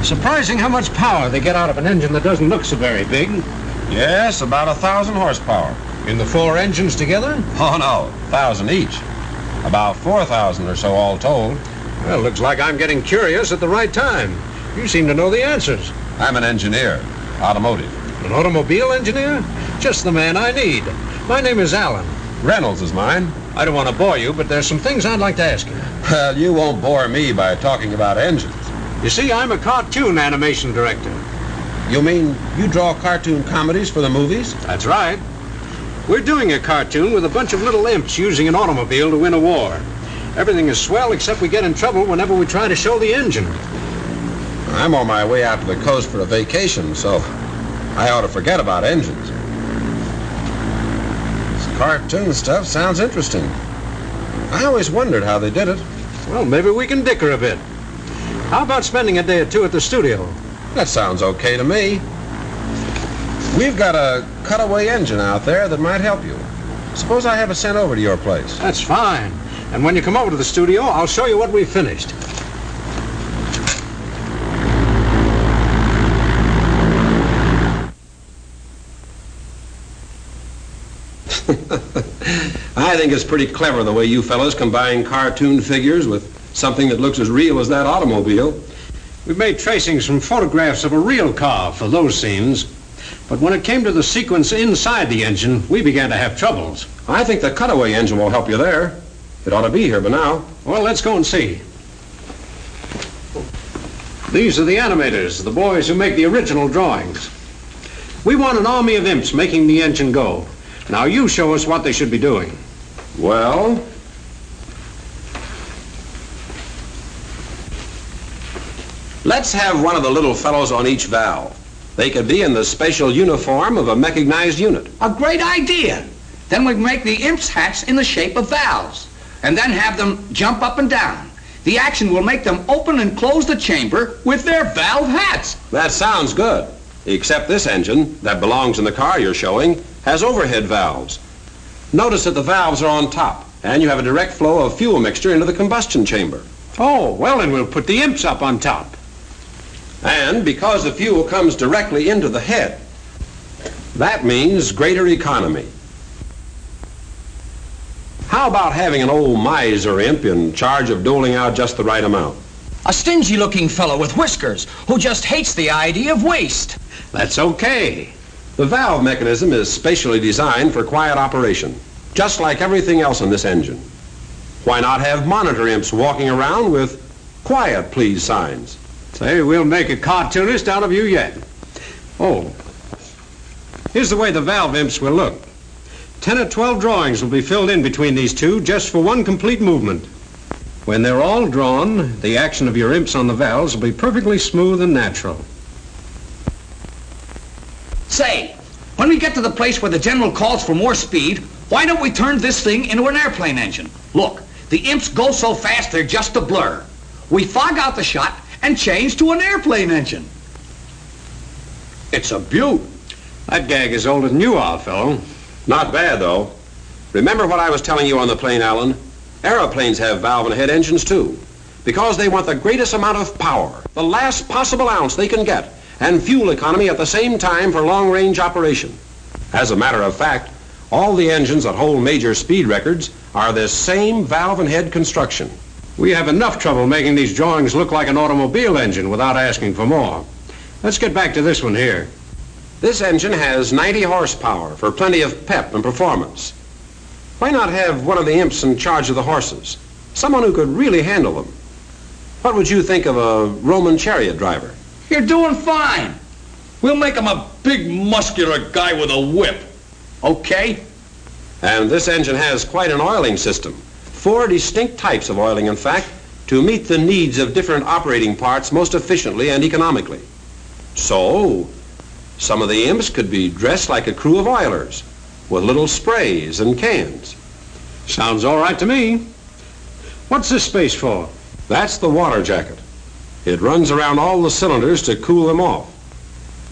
Surprising how much power they get out of an engine that doesn't look so very big. Yes, about 1,000 horsepower. In the 4 engines together? Oh, no, 1,000 each. About 4,000 or so all told. Well, looks like I'm getting curious at the right time. You seem to know the answers. I'm an engineer, automotive. An automobile engineer? Just the man I need. My name is Alan. Reynolds is mine. I don't want to bore you, but there's some things I'd like to ask you. Well, you won't bore me by talking about engines. You see, I'm a cartoon animation director. You mean you draw cartoon comedies for the movies? That's right. We're doing a cartoon with a bunch of little imps using an automobile to win a war. Everything is swell except we get in trouble whenever we try to show the engine. I'm on my way out to the coast for a vacation, so I ought to forget about engines. This cartoon stuff sounds interesting. I always wondered how they did it. Well, maybe we can dicker a bit. How about spending a day or two at the studio? That sounds okay to me. We've got a cutaway engine out there that might help you. Suppose I have it sent over to your place. That's fine. And when you come over to the studio, I'll show you what we've finished. I think it's pretty clever the way you fellas combine cartoon figures with something that looks as real as that automobile. We've made tracings from photographs of a real car for those scenes. But when it came to the sequence inside the engine, we began to have troubles. I think the cutaway engine will help you there. It ought to be here by now. Well, let's go and see. These are the animators, the boys who make the original drawings. We want an army of imps making the engine go. Now you show us what they should be doing. Well, let's have one of the little fellows on each valve. They could be in the special uniform of a mechanized unit. A great idea. Then we make the imps' hats in the shape of valves, and then have them jump up and down. The action will make them open and close the chamber with their valve hats. That sounds good, except this engine that belongs in the car you're showing has overhead valves. Notice that the valves are on top, and you have a direct flow of fuel mixture into the combustion chamber. Oh, well, then we'll put the imps up on top. And because the fuel comes directly into the head, that means greater economy. How about having an old miser imp in charge of doling out just the right amount? A stingy-looking fellow with whiskers who just hates the idea of waste. That's okay. The valve mechanism is specially designed for quiet operation, just like everything else in this engine. Why not have monitor imps walking around with "Quiet, please" signs? Say, we'll make a cartoonist out of you yet. Oh, here's the way the valve imps will look. 10 or 12 drawings will be filled in between these two just for one complete movement. When they're all drawn, the action of your imps on the valves will be perfectly smooth and natural. Say, when we get to the place where the general calls for more speed, why don't we turn this thing into an airplane engine? Look, the imps go so fast they're just a blur. We fog out the shot and change to an airplane engine. It's a beaut. That gag is older than you are, fellow. Not bad, though. Remember what I was telling you on the plane, Alan? Aeroplanes have valve and head engines, too, because they want the greatest amount of power, the last possible ounce they can get, and fuel economy at the same time for long-range operation. As a matter of fact, all the engines that hold major speed records are this same valve and head construction. We have enough trouble making these drawings look like an automobile engine without asking for more. Let's get back to this one here. This engine has 90 horsepower for plenty of pep and performance. Why not have one of the imps in charge of the horses? Someone who could really handle them. What would you think of a Roman chariot driver? You're doing fine. We'll make him a big, muscular guy with a whip. Okay? And this engine has quite an oiling system. 4 distinct types of oiling, in fact, to meet the needs of different operating parts most efficiently and economically. So, some of the imps could be dressed like a crew of oilers, with little sprays and cans. Sounds all right to me. What's this space for? That's the water jacket. It runs around all the cylinders to cool them off.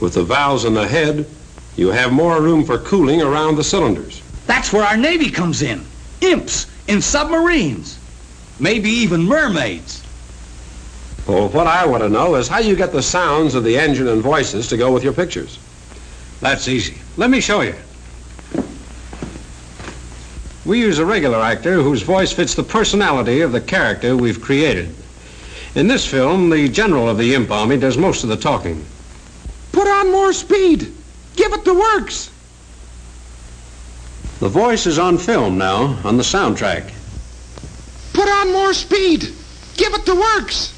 With the valves in the head, you have more room for cooling around the cylinders. That's where our Navy comes in. Imps in submarines. Maybe even mermaids. Well, what I want to know is how you get the sounds of the engine and voices to go with your pictures. That's easy. Let me show you. We use a regular actor whose voice fits the personality of the character we've created. In this film, the general of the Imp Army does most of the talking. Put on more speed. Give it the works. The voice is on film now, on the soundtrack. Put on more speed. Give it the works.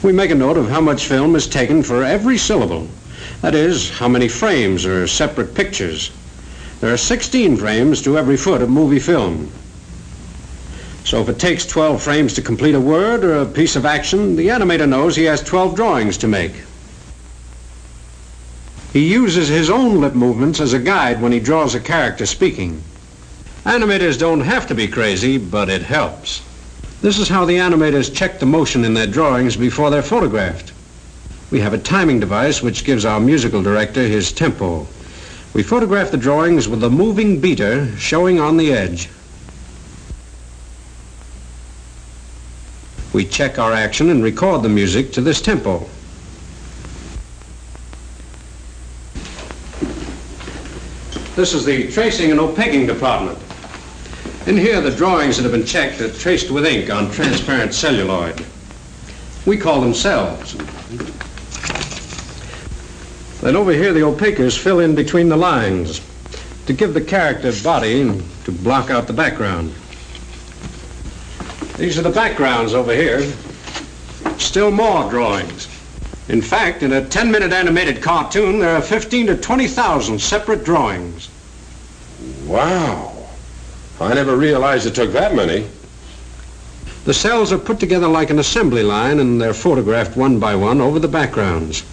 We make a note of how much film is taken for every syllable. That is, how many frames or separate pictures. There are 16 frames to every foot of movie film. So if it takes 12 frames to complete a word or a piece of action, the animator knows he has 12 drawings to make. He uses his own lip movements as a guide when he draws a character speaking. Animators don't have to be crazy, but it helps. This is how the animators check the motion in their drawings before they're photographed. We have a timing device which gives our musical director his tempo. We photograph the drawings with a moving beater showing on the edge. We check our action and record the music to this tempo. This is the tracing and opaquing department. In here, the drawings that have been checked are traced with ink on transparent celluloid. We call them cells. Then over here, the opaquers fill in between the lines to give the character body and to block out the background. These are the backgrounds over here. Still more drawings. In fact, in a 10-minute animated cartoon, there are 15 to 20,000 separate drawings. Wow. I never realized it took that many. The cells are put together like an assembly line, and they're photographed one by one over the backgrounds.